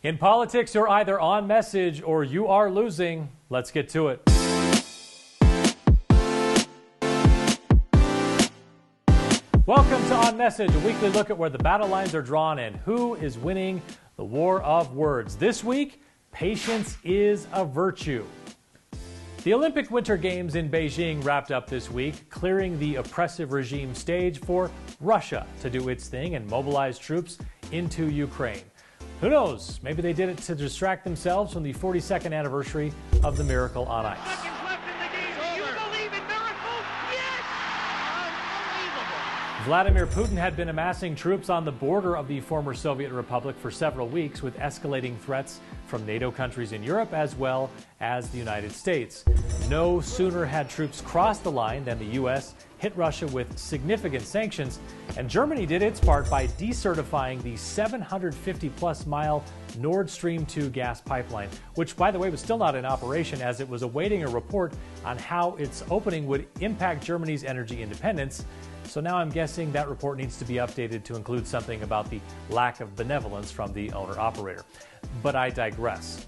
In politics, you're either on message or you are losing. Let's get to it. Welcome to On Message, a weekly look at where the battle lines are drawn and who is winning the war of words. This week, patience is a virtue. The Olympic Winter Games in Beijing wrapped up this week, clearing the oppressive regime stage for Russia to do its thing and mobilize troops into Ukraine. Who knows? Maybe they did it to distract themselves from the 42nd anniversary of the Miracle on Ice. Seconds left in the game. You believe in miracles? Yes! Unbelievable. Vladimir Putin had been amassing troops on the border of the former Soviet Republic for several weeks, with escalating threats from NATO countries in Europe as well as the United States. No sooner had troops crossed the line than the U.S. hit Russia with significant sanctions, and Germany did its part by decertifying the 750-plus mile Nord Stream 2 gas pipeline, which, by the way, was still not in operation as it was awaiting a report on how its opening would impact Germany's energy independence. So now I'm guessing that report needs to be updated to include something about the lack of benevolence from the owner-operator. But I digress.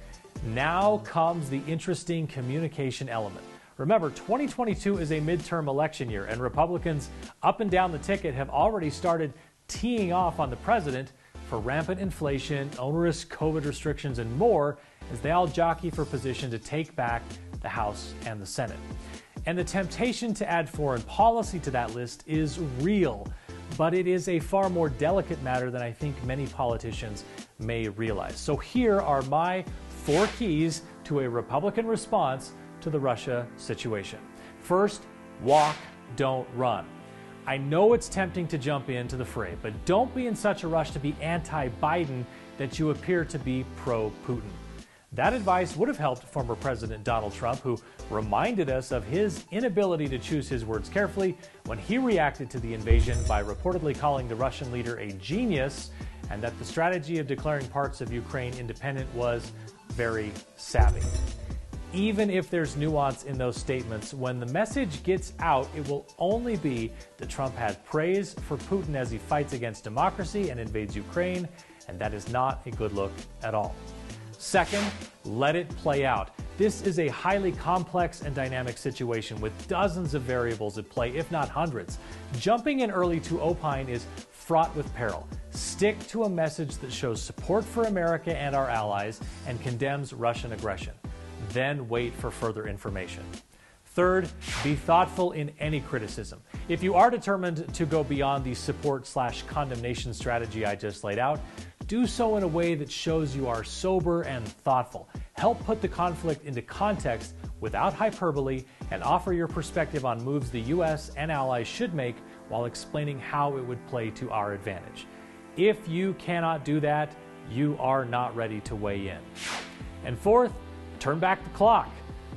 Now comes the interesting communication element. Remember, 2022 is a midterm election year, and Republicans up and down the ticket have already started teeing off on the president for rampant inflation, onerous COVID restrictions, and more as they all jockey for position to take back the House and the Senate. And the temptation to add foreign policy to that list is real, but it is a far more delicate matter than I think many politicians may realize. So here are my 4 keys to a Republican response to the Russia situation. First, walk, don't run. I know it's tempting to jump into the fray, but don't be in such a rush to be anti-Biden that you appear to be pro-Putin. That advice would have helped former President Donald Trump, who reminded us of his inability to choose his words carefully when he reacted to the invasion by reportedly calling the Russian leader a genius, and that the strategy of declaring parts of Ukraine independent was very savvy. Even if there's nuance in those statements, when the message gets out, it will only be that Trump had praise for Putin as he fights against democracy and invades Ukraine, and that is not a good look at all. Second, let it play out. This is a highly complex and dynamic situation with dozens of variables at play, if not hundreds. Jumping in early to opine is fraught with peril. Stick to a message that shows support for America and our allies and condemns Russian aggression. Then wait for further information. Third, be thoughtful in any criticism. If you are determined to go beyond the support/condemnation strategy I just laid out, do so in a way that shows you are sober and thoughtful. Help put the conflict into context without hyperbole and offer your perspective on moves the U.S. and allies should make while explaining how it would play to our advantage. If you cannot do that, you are not ready to weigh in. And fourth, turn back the clock.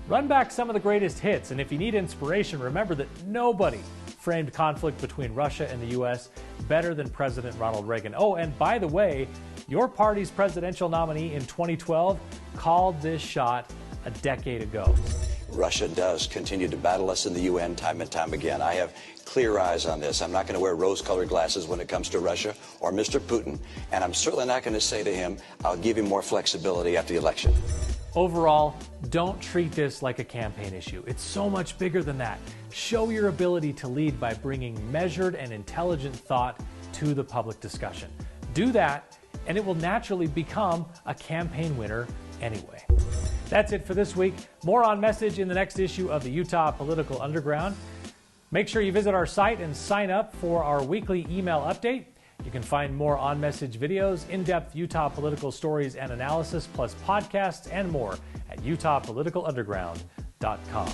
Run back some of the greatest hits, and if you need inspiration, remember that nobody framed conflict between Russia and the U.S. better than President Ronald Reagan. Oh, and by the way, your party's presidential nominee in 2012 called this shot a decade ago. Russia does continue to battle us in the UN time and time again. I have clear eyes on this. I'm not going to wear rose-colored glasses when it comes to Russia or Mr. Putin, and I'm certainly not going to say to him, I'll give you more flexibility after the election. Overall, don't treat this like a campaign issue. It's so much bigger than that. Show your ability to lead by bringing measured and intelligent thought to the public discussion. Do that, and it will naturally become a campaign winner anyway. That's it for this week. More On Message in the next issue of the Utah Political Underground. Make sure you visit our site and sign up for our weekly email update. You can find more On Message videos, in-depth Utah political stories and analysis, plus podcasts and more at utahpoliticalunderground.com.